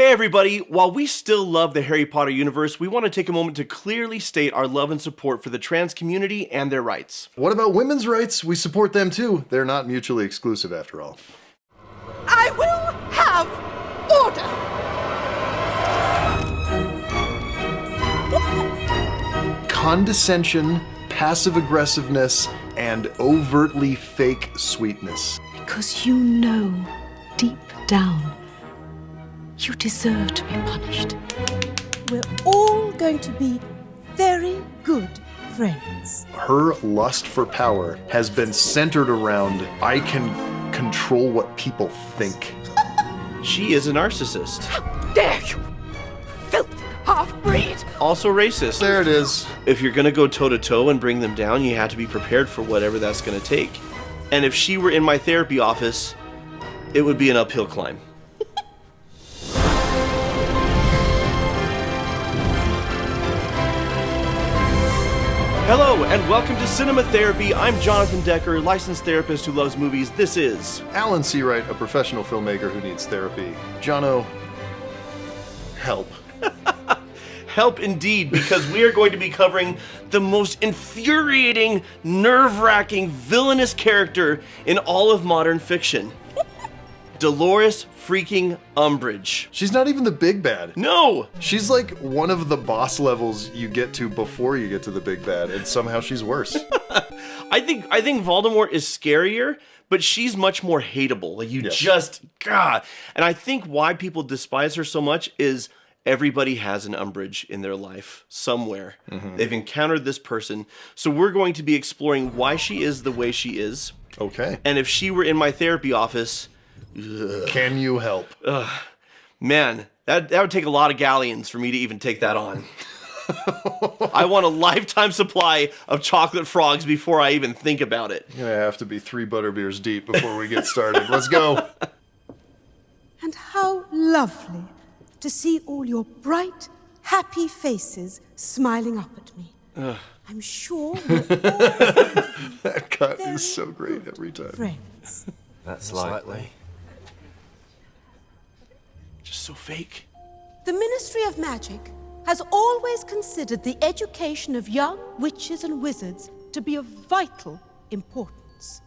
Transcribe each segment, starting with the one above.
Hey everybody, while we still love the Harry Potter universe, we want to take a moment to clearly state our love and support for the trans community and their rights. What about women's rights? We support them too. They're not mutually exclusive after all. I will have order! Condescension, passive aggressiveness, and overtly fake sweetness. Because you know, deep down, you deserve to be punished. We're all going to be very good friends. Her lust for power has been centered around, I can control what people think. She is a narcissist. How dare you! Filthy half-breed! Also racist. There it is. If you're gonna go toe-to-toe and bring them down, you have to be prepared for whatever that's gonna take. And if she were in my therapy office, it would be an uphill climb. Hello, and welcome to Cinema Therapy. I'm Jonathan Decker, licensed therapist who loves movies. This is Alan Seawright, a professional filmmaker who needs therapy. Jono, help. Help indeed, because we are going to be covering the most infuriating, nerve-wracking, villainous character in all of modern fiction. Dolores freaking Umbridge. She's not even the big bad. No! She's like one of the boss levels you get to before you get to the big bad, and somehow she's worse. I think Voldemort is scarier, but she's much more hateable. Like God. And I think why people despise her so much is everybody has an Umbridge in their life somewhere. Mm-hmm. They've encountered this person. So we're going to be exploring why she is the way she is. Okay. And if she were in my therapy office, can you help? Man, that would take a lot of galleons for me to even take that on. I want a lifetime supply of chocolate frogs before I even think about it. You're gonna have to be 3 butterbeers deep before we get started. Let's go. And how lovely to see all your bright, happy faces smiling up at me. I'm sure we're all That cut is so great every time. friends. That's likely. Just so fake. The Ministry of Magic has always considered the education of young witches and wizards to be of vital importance.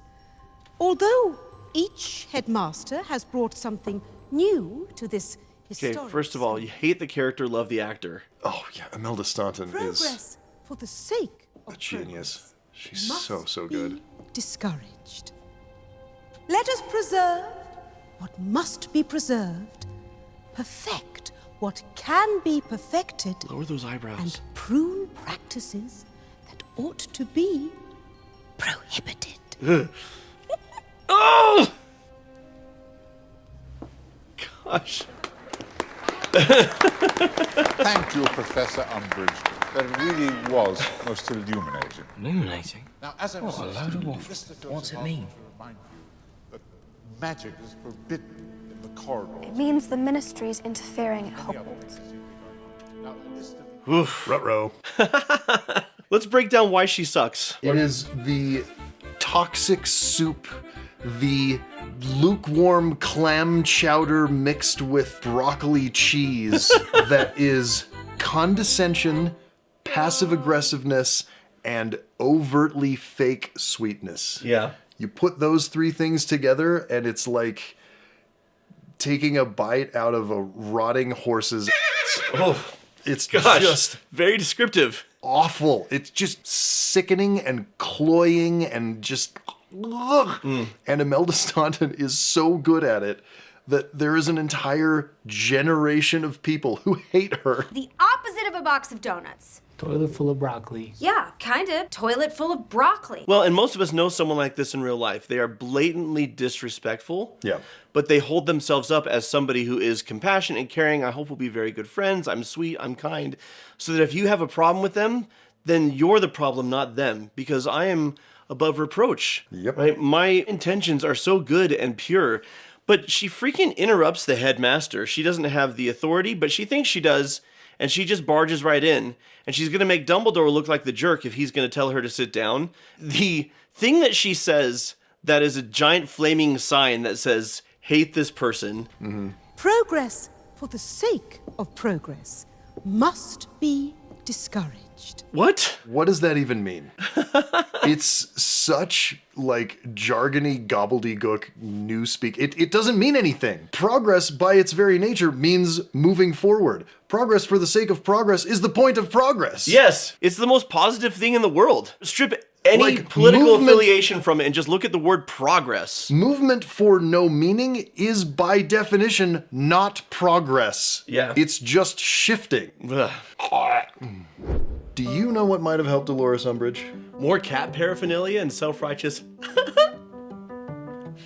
Although each headmaster has brought something new to this historic... Okay, first of all, you hate the character, love the actor. Oh yeah, Imelda Staunton is Progress for the sake of a genius. She's must so be good. discouraged. Let us preserve what must be preserved, perfect what can be perfected, Lower those eyebrows. and prune practices that ought to be prohibited. Oh! Gosh. Thank you, Professor Umbridge. That really was most illuminating. Illuminating? Now, as I What was a load of saying, waffle. Mr. Joseph What's it asked mean? me to remind you that magic is forbidden in the corridors. It means the ministry is interfering at Hogwarts. Now, a list of Oof. Ruh-roh. Let's break down why she sucks. It is the toxic soup, the lukewarm clam chowder mixed with broccoli cheese that is condescension, passive aggressiveness, and overtly fake sweetness. Yeah. You put those 3 things together, and it's like taking a bite out of a rotting horse's ass. Oh, It's gosh. just Very descriptive. awful. It's just sickening and cloying and just... ugh. And Imelda Staunton is so good at it that there is an entire generation of people who hate her. The opposite of a box of donuts. Toilet full of broccoli. Yeah, kind of. Toilet full of broccoli. Well, and most of us know someone like this in real life. They are blatantly disrespectful. Yeah. But they hold themselves up as somebody who is compassionate and caring. I hope we'll be very good friends. I'm sweet. I'm kind. So that if you have a problem with them, then you're the problem, not them. Because I am above reproach. Yep. Right? My intentions are so good and pure. But she freaking interrupts the headmaster. She doesn't have the authority, but she thinks she does. And she just barges right in. And she's going to make Dumbledore look like the jerk if he's going to tell her to sit down. The thing that she says that is a giant flaming sign that says, hate this person. Progress for the sake of progress must be discouraged. What? What does that even mean? It's such, like, jargony gobbledygook newspeak. It doesn't mean anything. Progress, by its very nature, means moving forward. Progress for the sake of progress is the point of progress. Yes, it's the most positive thing in the world. Strip any Like, political movement- affiliation from it and just look at the word progress. Movement for no meaning is, by definition, not progress. Yeah. It's just shifting. Ugh. Do you know what might have helped Dolores Umbridge? More cat paraphernalia and self-righteous.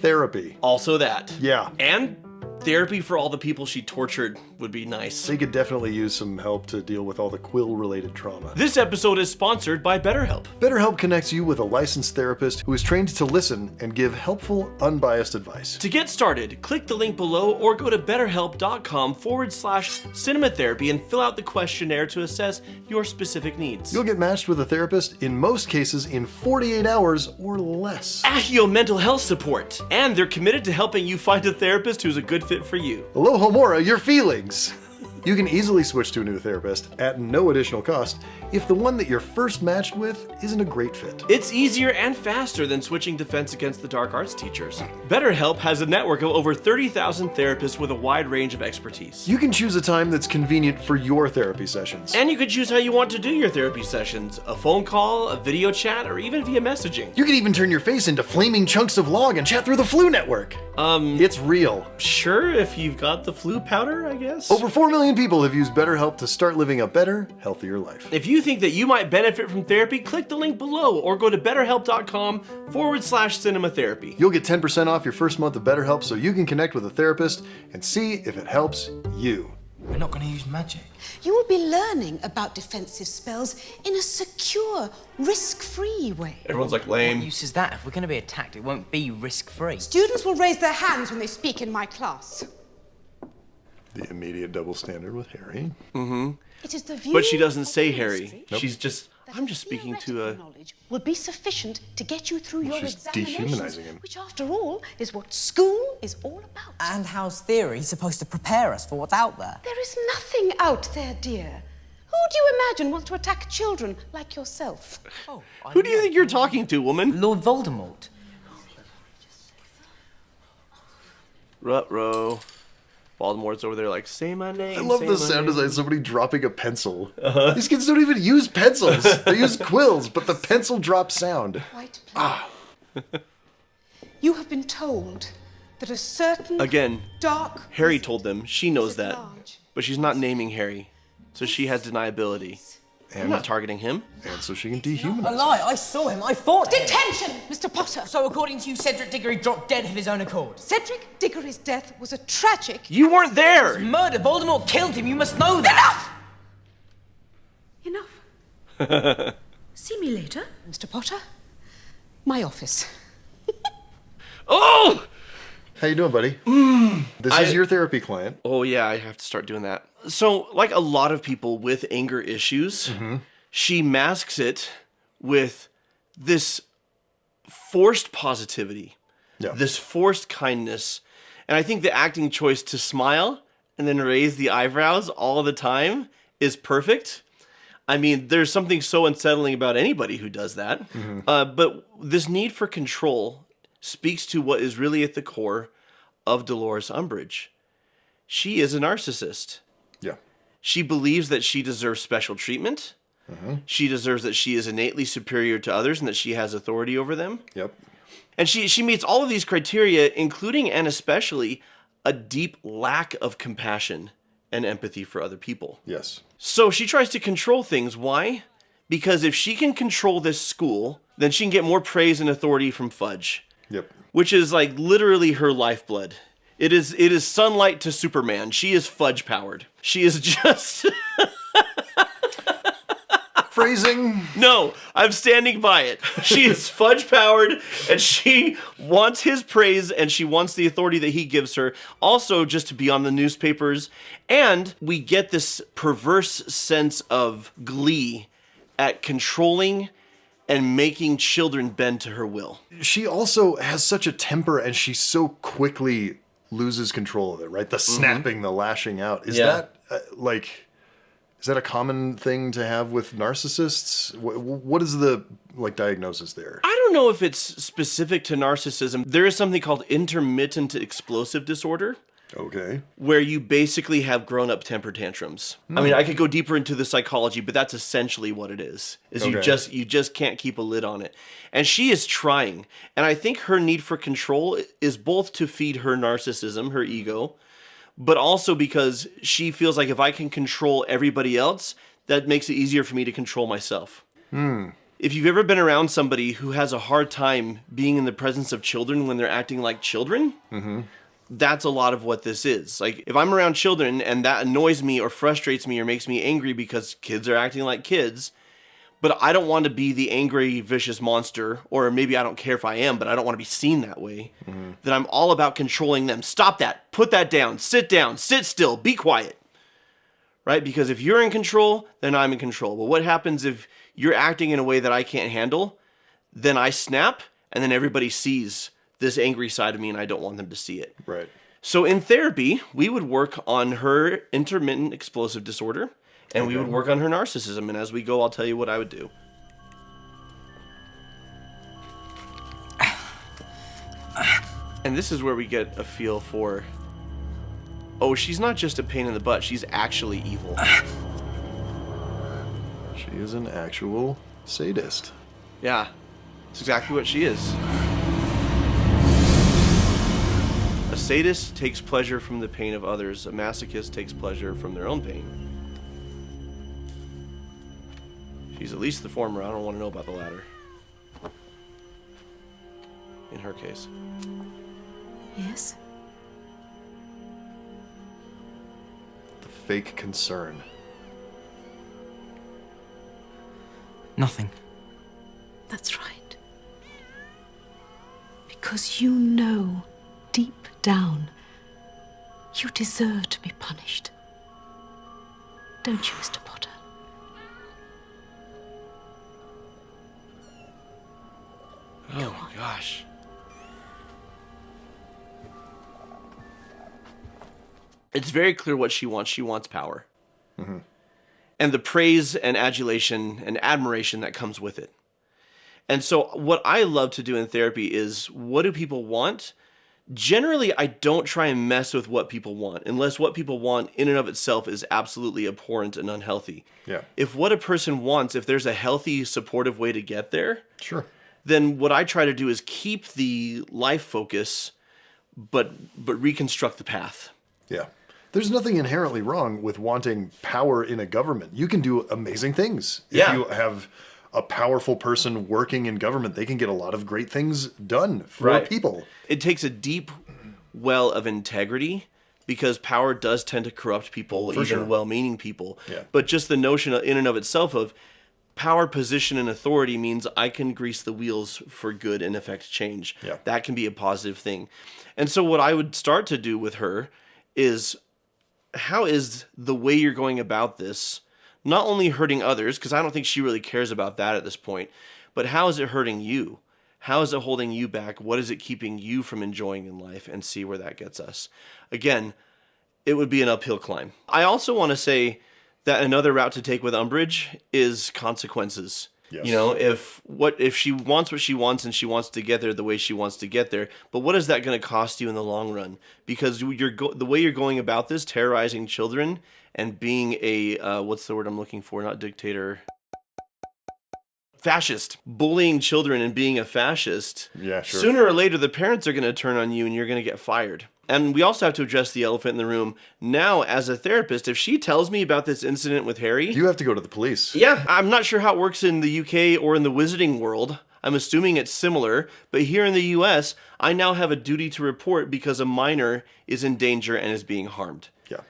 Therapy. Also that. Yeah. And therapy for all the people she tortured would be nice. They could definitely use some help to deal with all the quill-related trauma. This episode is sponsored by BetterHelp. BetterHelp connects you with a licensed therapist who is trained to listen and give helpful, unbiased advice. To get started, click the link below or go to betterhelp.com/cinematherapy and fill out the questionnaire to assess your specific needs. You'll get matched with a therapist, in most cases, in 48 hours or less. Ahio mental health support. And they're committed to helping you find a therapist who's a good fit for you. Aloha Mora, your feelings! You can easily switch to a new therapist at no additional cost if the one that you're first matched with isn't a great fit. It's easier and faster than switching Defense Against the Dark Arts teachers. BetterHelp has a network of over 30,000 therapists with a wide range of expertise. You can choose a time that's convenient for your therapy sessions. And you can choose how you want to do your therapy sessions. A phone call, a video chat, or even via messaging. You can even turn your face into flaming chunks of log and chat through the flu network. It's real. Sure, if you've got the flu powder, I guess. Over 4 million people have used BetterHelp to start living a better, healthier life. If you think that you might benefit from therapy, click the link below or go to betterhelp.com/cinematherapy. You'll get 10% off your first month of BetterHelp so you can connect with a therapist and see if it helps you. We're not going to use magic. You will be learning about defensive spells in a secure, risk-free way. Everyone's like, What lame. use is that? If we're going to be attacked, it won't be risk-free. Students will raise their hands when they speak in my class. The immediate double standard with Harry. It is the view But she doesn't of say the Harry. ministry She's just, that I'm just speaking to theoretical a... knowledge will be sufficient to get you through your she's examinations, dehumanizing him. which after all is what school is all about. And how's theory supposed to prepare us for what's out there? There is nothing out there, dear. Who do you imagine wants to attack children like yourself? Who do you think you're talking to, woman? Lord Voldemort. Ruh-roh. Voldemort's over there like, say my name. I love say the my sound name." design, somebody dropping a pencil. These kids don't even use pencils. They use quills, but the pencil drops sound. Quite plain. You have been told that a certain Again, dark Harry told them. She knows is that. large. But she's not naming Harry. So she has deniability. I'm not targeting him. And so she can A dehumanize. lie, I saw him, I fought him. Detention, Mr. Potter! So according to you, Cedric Diggory dropped dead of his own accord. Cedric Diggory's death was a tragic... You weren't there! Murder, Voldemort killed him, you must know that! Enough. See me later, Mr. Potter. My office. Oh! How you doing, buddy? This is your therapy client. Oh yeah, I have to start doing that. So, like a lot of people with anger issues, she masks it with this forced positivity, Yeah. this forced kindness. And I think the acting choice to smile and then raise the eyebrows all the time is perfect. I mean, there's something so unsettling about anybody who does that. But this need for control speaks to what is really at the core of Dolores Umbridge. She is a narcissist. Yeah. She believes that she deserves special treatment. She deserves that she is innately superior to others and that she has authority over them. Yep. And she meets all of these criteria, including and especially a deep lack of compassion and empathy for other people. Yes. So she tries to control things. Why? Because if she can control this school, then she can get more praise and authority from Fudge. Yep. Which is like literally her lifeblood. It is sunlight to Superman. She is Fudge powered. She is just... Phrasing. No, I'm standing by it. She is Fudge powered and she wants his praise and she wants the authority that he gives her. Also just to be on the newspapers. And we get this perverse sense of glee at controlling and making children bend to her will. She also has such a temper and she's so quickly loses control of it, right? The snapping, the lashing out. Is Yeah. that is that a common thing to have with narcissists? What is the diagnosis there? I don't know if it's specific to narcissism. There is something called intermittent explosive disorder, Okay. where you basically have grown-up temper tantrums. I mean, I could go deeper into the psychology, but that's essentially what it is. You just can't keep a lid on it. And she is trying. And I think her need for control is both to feed her narcissism, her ego, but also because she feels like if I can control everybody else, that makes it easier for me to control myself. If you've ever been around somebody who has a hard time being in the presence of children when they're acting like children, that's a lot of what this is. Like, if I'm around children and that annoys me or frustrates me or makes me angry because kids are acting like kids, but I don't want to be the angry, vicious monster, or maybe I don't care if I am, but I don't want to be seen that way, then I'm all about controlling them. Stop that. Put that down. Sit still. Be quiet. Right? Because if you're in control, then I'm in control. But what happens if you're acting in a way that I can't handle? Then I snap, and then everybody sees this angry side of me, and I don't want them to see it. Right. So in therapy, we would work on her intermittent explosive disorder, and we would work on her narcissism. And as we go, I'll tell you what I would do. And this is where we get a feel for, oh, she's not just a pain in the butt, she's actually evil. She is an actual sadist. Yeah, it's exactly what she is. A sadist takes pleasure from the pain of others. A masochist takes pleasure from their own pain. She's at least the former. I don't want to know about the latter. In her case. Yes? The fake concern. Nothing. That's right. Because you know, deep down, you deserve to be punished. Don't you, Mr. Potter? Oh my gosh. It's very clear what she wants. She wants power. And the praise and adulation and admiration that comes with it. And so what I love to do in therapy is, what do people want? Generally, I don't try and mess with what people want, unless what people want in and of itself is absolutely abhorrent and unhealthy. Yeah. If what a person wants, if there's a healthy, supportive way to get there, Sure. then what I try to do is keep the life focus, but reconstruct the path. Yeah. There's nothing inherently wrong with wanting power in a government. You can do amazing things. Yeah. If you have a powerful person working in government, they can get a lot of great things done for people. It takes a deep well of integrity, because power does tend to corrupt people, even well-meaning people. Yeah. But just the notion in and of itself of power, position, and authority means I can grease the wheels for good and affect change. Yeah. That can be a positive thing. And so what I would start to do with her is, how is the way you're going about this not only hurting others, because I don't think she really cares about that at this point, but how is it hurting you? How is it holding you back? What is it keeping you from enjoying in life? And see where that gets us. Again, it would be an uphill climb. I also want to say that another route to take with Umbridge is consequences. Yes. You know, if she wants what she wants and she wants to get there the way she wants to get there, but what is that going to cost you in the long run? Because the way you're going about this, terrorizing children and being a, what's the word I'm looking for? Not dictator. Fascist. Bullying children and being a fascist. Yeah, sure. Sooner or later, the parents are going to turn on you and you're going to get fired. And we also have to address the elephant in the room. Now, as a therapist, if she tells me about this incident with Harry... You have to go to the police. Yeah, I'm not sure how it works in the UK or in the wizarding world. I'm assuming it's similar. But here in the US, I now have a duty to report because a minor is in danger and is being harmed. Yeah.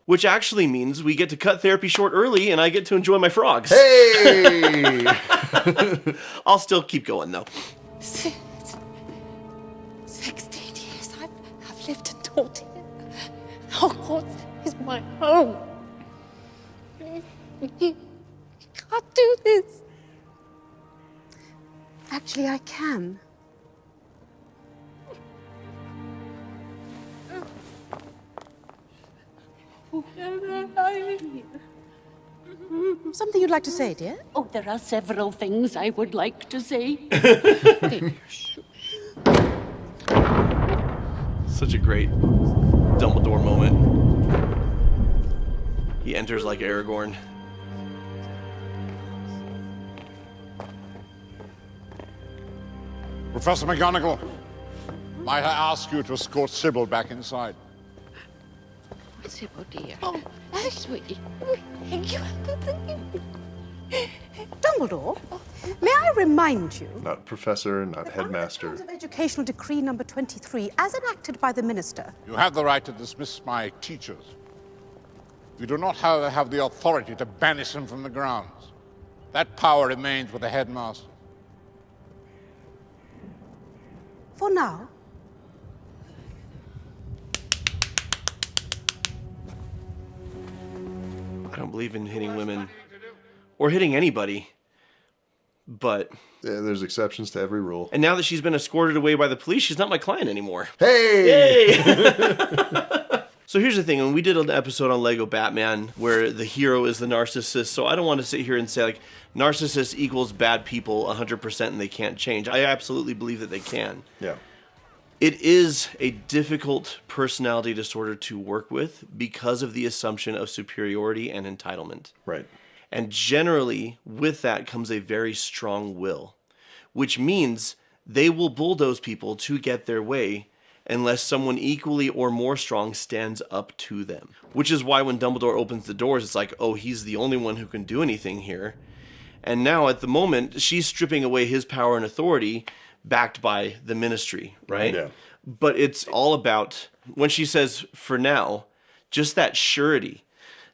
Which actually means we get to cut therapy short early and I get to enjoy my frogs. Hey! I'll still keep going, though. 16 years I've lived and taught here. Hogwarts is my home. You can't do this. Actually, I can. Something you'd like to say, dear? Oh, there are several things I would like to say. Such a great Dumbledore moment. He enters like Aragorn. Professor McGonagall, might I ask you to escort Sybil back inside? Sybil, dear. Oh, sweetie. Dumbledore, may I remind you... Not professor, not that headmaster. under the terms of Educational Decree number 23, as enacted by the Minister... You have the right to dismiss my teachers. You do not, however, have the authority to banish them from the grounds. That power remains with the headmaster. For now. I don't believe in hitting women or hitting anybody, but... Yeah, there's exceptions to every rule. And now that she's been escorted away by the police, she's not my client anymore. Hey! So here's the thing, when we did an episode on Lego Batman where the hero is the narcissist, so I don't want to sit here and say like narcissist equals bad people 100% and they can't change. I absolutely believe that they can. Yeah. It is a difficult personality disorder to work with because of the assumption of superiority and entitlement. Right. And generally, with that comes a very strong will, which means they will bulldoze people to get their way unless someone equally or more strong stands up to them. Which is why when Dumbledore opens the doors, it's like, oh, he's the only one who can do anything here. And now, at the moment, she's stripping away his power and authority backed by the Ministry, right? Yeah. But it's all about, when she says, for now, just that surety.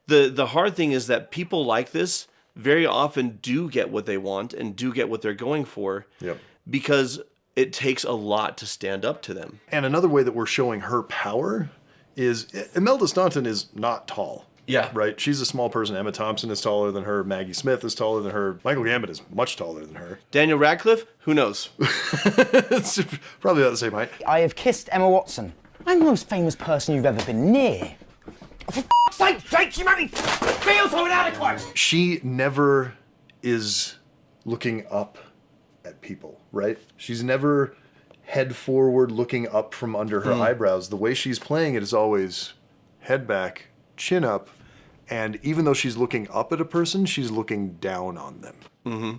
The hard thing is that people like this very often do get what they want and do get what they're going for. Yep. Because it takes a lot to stand up to them. And another way that we're showing her power is Imelda Staunton is not tall. Yeah. Right? She's a small person. Emma Thompson is taller than her. Maggie Smith is taller than her. Michael Gambit is much taller than her. Daniel Radcliffe? Who knows? It's probably about the same height. I have kissed Emma Watson. I'm the most famous person you've ever been near. For f***'s sake, Jake, you made me feel so inadequate! She never is looking up at people, right? She's never head forward looking up from under her eyebrows. The way she's playing it is always head back, chin up, and even though she's looking up at a person, she's looking down on them. Mm-hmm.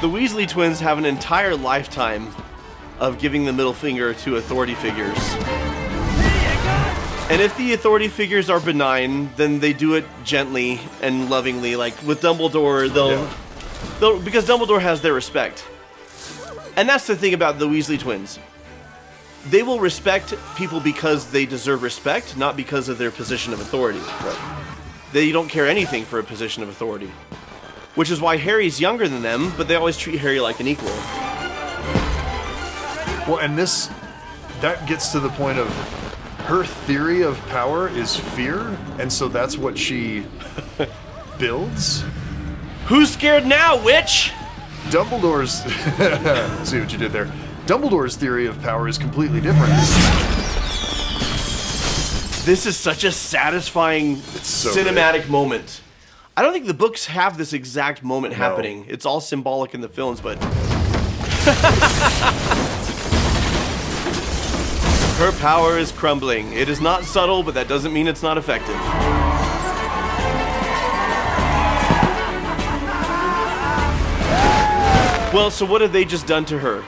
The Weasley twins have an entire lifetime of giving the middle finger to authority figures. And if the authority figures are benign, then they do it gently and lovingly. Like with Dumbledore, they'll because Dumbledore has their respect. And that's the thing about the Weasley twins. They will respect people because they deserve respect, not because of their position of authority. Right. They don't care anything for a position of authority. Which is why Harry's younger than them, but they always treat Harry like an equal. Well, and that gets to the point of her theory of power is fear, and so that's what she builds. Who's scared now, witch? Dumbledore's... See what you did there. Dumbledore's theory of power is completely different. This is such a satisfying so cinematic moment. I don't think the books have this exact moment happening. It's all symbolic in the films, but... Her power is crumbling. It is not subtle, but that doesn't mean it's not effective. Well, so what have they just done to her?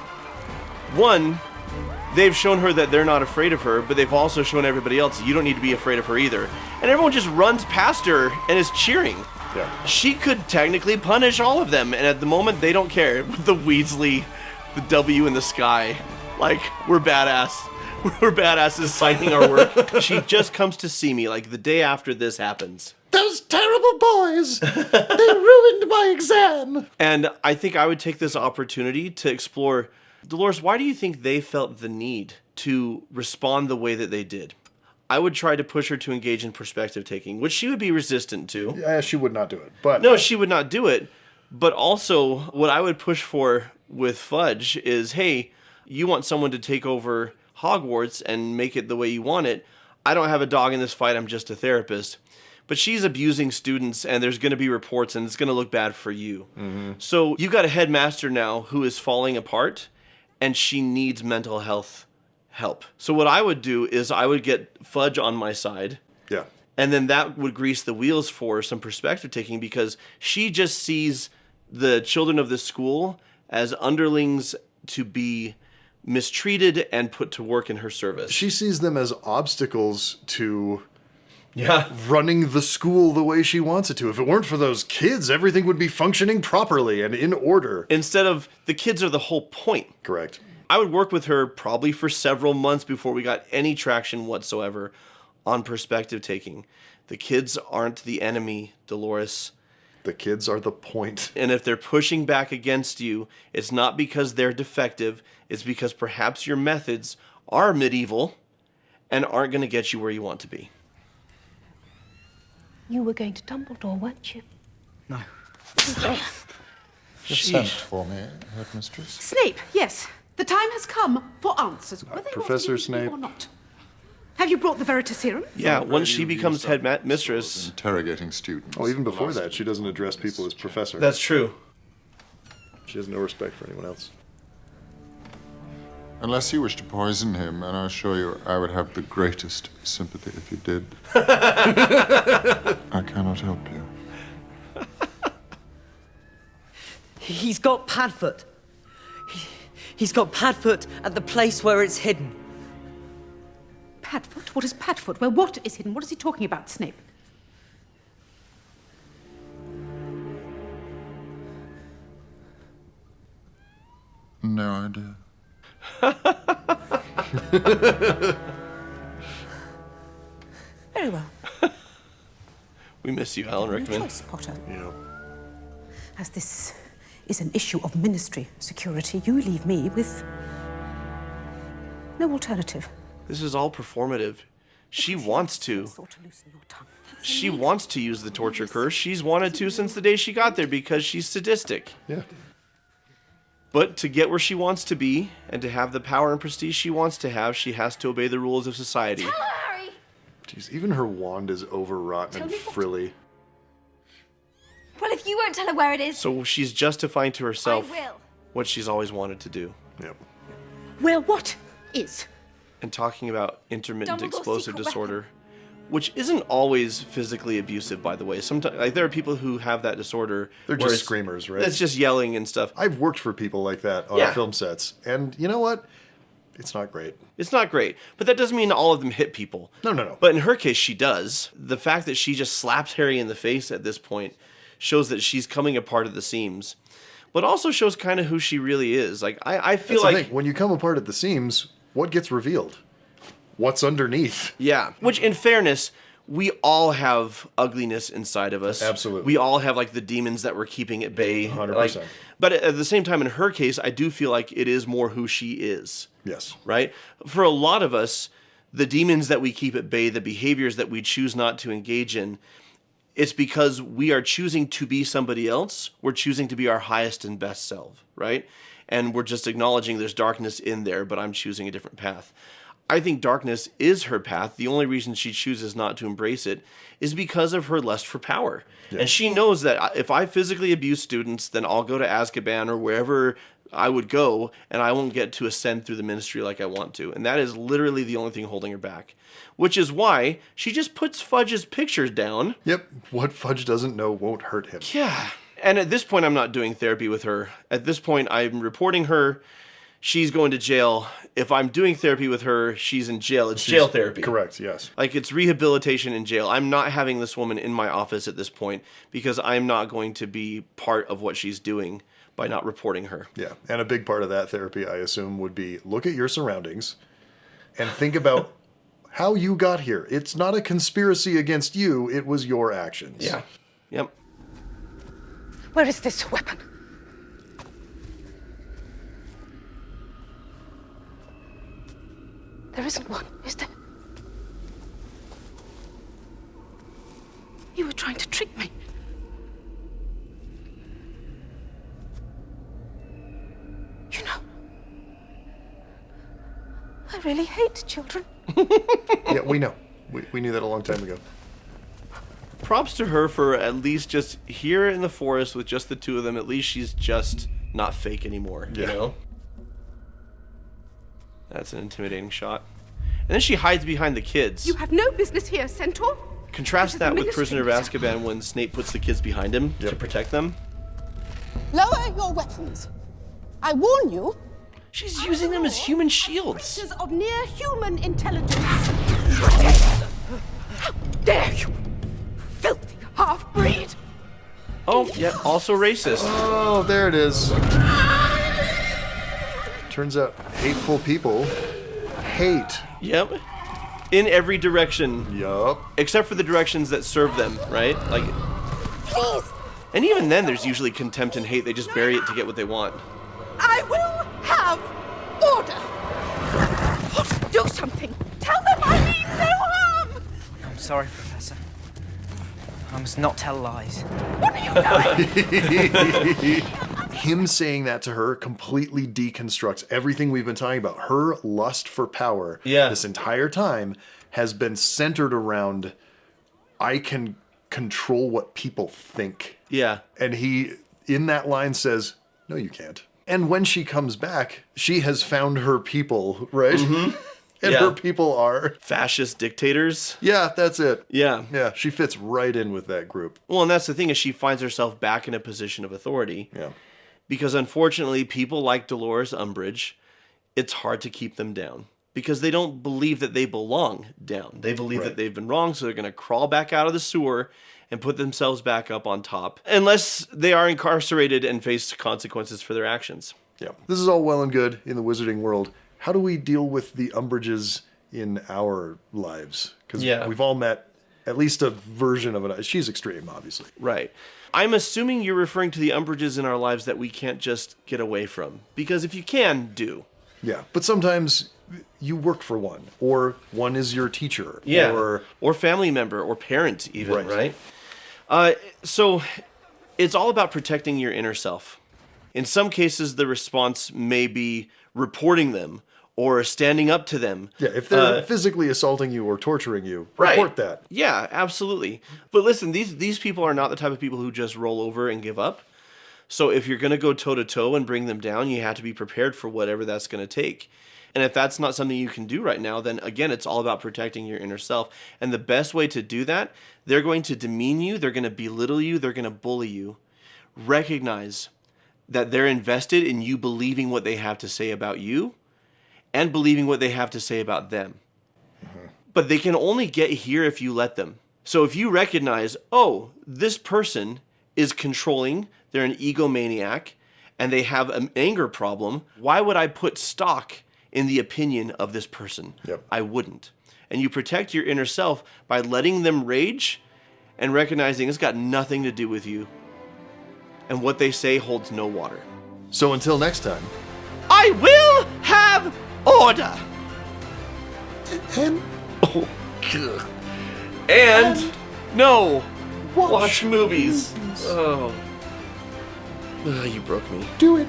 One, they've shown her that they're not afraid of her, but they've also shown everybody else, you don't need to be afraid of her either. And everyone just runs past her and is cheering. Yeah. She could technically punish all of them, and at the moment, they don't care. With the Weasley, the W in the sky, like, we're badass. We're badasses signing our work. She just comes to see me, like, the day after this happens. Those terrible boys! They ruined my exam! And I think I would take this opportunity to explore, Dolores, why do you think they felt the need to respond the way that they did? I would try to push her to engage in perspective taking, which she would be resistant to. Yeah, she would not do it. But no, she would not do it. But also, what I would push for with Fudge is, hey, You want someone to take over Hogwarts and make it the way you want it. I don't have a dog in this fight. I'm just a therapist. But she's abusing students, and there's going to be reports, and it's going to look bad for you. So you've got a headmaster now who is falling apart, and she needs mental health help. So what I would do is I would get Fudge on my side. Yeah. And then that would grease the wheels for some perspective taking, because she just sees the children of this school as underlings to be mistreated and put to work in her service. She sees them as obstacles to Yeah. running the school the way she wants it to. If it weren't for those kids, everything would be functioning properly and in order. Instead of the kids are the whole point. Correct. I would work with her probably for several months before we got any traction whatsoever on perspective taking. The kids aren't the enemy, Dolores. The kids are the point. And if they're pushing back against you, it's not because they're defective. It's because perhaps your methods are medieval and aren't going to get you where you want to be. You were going to Dumbledore, weren't you? No. Just sent for me, headmistress. Snape, yes. The time has come for answers, whether you Professor want to believe Snape. or not. Have you brought the Veritaserum? Yeah, once she becomes headmistress. Interrogating students. Oh, even before that, she doesn't address people as professor. That's true. She has no respect for anyone else. Unless you wish to poison him, and I assure you I would have the greatest sympathy if you did. I cannot help you. He's got Padfoot. He's got Padfoot at the place where it's hidden. Padfoot? What is Padfoot? Well, what is hidden? What is he talking about, Snape? No idea. Very well. We miss you, Alan Your Rickman. choice, Potter. Yeah. As this is an issue of ministry security, you leave me with no alternative. This is all performative. She wants to. She wants to use the torture curse. She's wanted to since the day she got there because she's sadistic. Yeah. But to get where she wants to be and to have the power and prestige she wants to have, she has to obey the rules of society. Tell her, Harry! Jeez, even her wand is overwrought and frilly. Well, if you won't tell her where it is, So she's justifying to herself I will. what she's always wanted to do. Yep. Well, what is? And talking about intermittent Dumbledore's explosive secret disorder, which isn't always physically abusive, by the way. Sometimes, like, there are people who have that disorder. They're where just it's- screamers, right? It's just yelling and stuff. I've worked for people like that on Yeah. film sets, and you know what? It's not great. It's not great, but that doesn't mean all of them hit people. No, no, no. But in her case, she does. The fact that she just slaps Harry in the face at this point shows that she's coming apart at the seams, but also shows kind of who she really is. Like, I feel That's the like... thing. When you come apart at the seams, what gets revealed? What's underneath? Yeah. Which, in fairness, we all have ugliness inside of us. Absolutely. We all have, like, the demons that we're keeping at bay. 100%. Like, but at the same time, in her case, I do feel like it is more who she is. Yes. Right? For a lot of us, the demons that we keep at bay, the behaviors that we choose not to engage in, it's because we are choosing to be somebody else. We're choosing to be our highest and best self, right? And we're just acknowledging there's darkness in there, but I'm choosing a different path. I think darkness is her path. The only reason she chooses not to embrace it is because of her lust for power. Yeah. And she knows that if I physically abuse students, then I'll go to Azkaban or wherever I would go, and I won't get to ascend through the ministry like I want to. And that is literally the only thing holding her back. Which is why she just puts Fudge's pictures down. Yep. What Fudge doesn't know won't hurt him. Yeah. And at this point, I'm not doing therapy with her. At this point, I'm reporting her. She's going to jail. If I'm doing therapy with her, she's in jail. It's jail therapy. Correct, yes. Like, it's rehabilitation in jail. I'm not having this woman in my office at this point because I'm not going to be part of what she's doing by not reporting her. Yeah. And a big part of that therapy, I assume, would be look at your surroundings and think about how you got here. It's not a conspiracy against you. It was your actions. Yeah. Yep. Where is this weapon? There isn't one, is there? You were trying to trick me. You know, I really hate children. Yeah, we know. We knew that a long time ago. Props to her for at least just here in the forest with just the two of them. At least she's just not fake anymore, you know? That's an intimidating shot. And then she hides behind the kids. You have no business here, centaur. Contrast that with Prisoner of Azkaban when Snape puts the kids behind him to protect them. Lower your weapons. I warn you. She's using them as human shields. Creatures of near human intelligence. How dare you, filthy half-breed! Oh, yeah, also racist. Oh, there it is. Turns out hateful people hate. Yep. In every direction. Yup. Except for the directions that serve them, right? Like, Please! and even then there's usually contempt and hate. They just bury it to get what they want. I will have order! Do something! Tell them I mean no harm! I'm sorry, Professor. I must not tell lies. What are you doing? Him saying that to her completely deconstructs everything we've been talking about. Her lust for power this entire time has been centered around, I can control what people think. Yeah. And he, in that line, says, no, you can't. And when she comes back, she has found her people, right? Mm-hmm. And her people are fascist dictators. Yeah, that's it. Yeah. Yeah, she fits right in with that group. Well, and that's the thing, is she finds herself back in a position of authority. Yeah. Because unfortunately, people like Dolores Umbridge, it's hard to keep them down. Because they don't believe that they belong down. They believe that they've been wrong, so they're going to crawl back out of the sewer and put themselves back up on top. Unless they are incarcerated and face consequences for their actions. Yeah. This is all well and good in the wizarding world. How do we deal with the Umbridges in our lives? Because we've all met at least a version of it. She's extreme, obviously. Right. I'm assuming you're referring to the Umbridges in our lives that we can't just get away from. Because if you can, do. Yeah, but sometimes you work for one, or one is your teacher. Yeah, or family member, or parent even, right? So it's all about protecting your inner self. In some cases, the response may be reporting them, or standing up to them. Yeah, if they're physically assaulting you or torturing you, report that. Yeah, absolutely. But listen, these people are not the type of people who just roll over and give up. So if you're going to go toe-to-toe and bring them down, you have to be prepared for whatever that's going to take. And if that's not something you can do right now, then again, it's all about protecting your inner self. And the best way to do that, they're going to demean you, they're going to belittle you, they're going to bully you. Recognize that they're invested in you believing what they have to say about you, and believing what they have to say about them. But they can only get here if you let them. So if you recognize, oh, this person is controlling, they're an egomaniac, and they have an anger problem, why would I put stock in the opinion of this person? I wouldn't. And you protect your inner self by letting them rage and recognizing it's got nothing to do with you. And what they say holds no water. So until next time, I will have order. And no, watch movies. Oh, you broke me. Do it.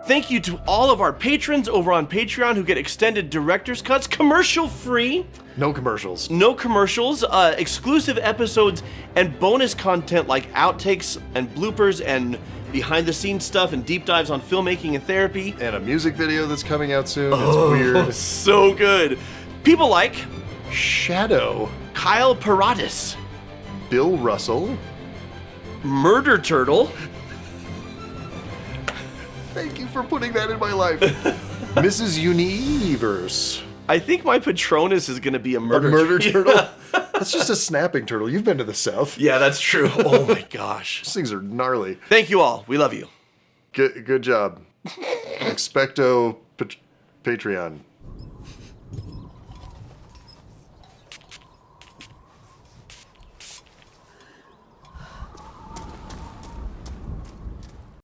Thank you to all of our patrons over on Patreon who get extended director's cuts, commercial-free. No commercials. No commercials, exclusive episodes, and bonus content like outtakes and bloopers and behind-the-scenes stuff and deep dives on filmmaking and therapy. And a music video that's coming out soon. Oh, it's weird. So good. People like Shadow, Kyle Paratis, Bill Russell, Murder Turtle. Thank you for putting that in my life. Mrs. Universe. I think my Patronus is going to be a murder turtle. Yeah. That's just a snapping turtle. You've been to the South. Yeah, that's true. Oh my gosh. These things are gnarly. Thank you all. We love you. Good job. Expecto Patreon.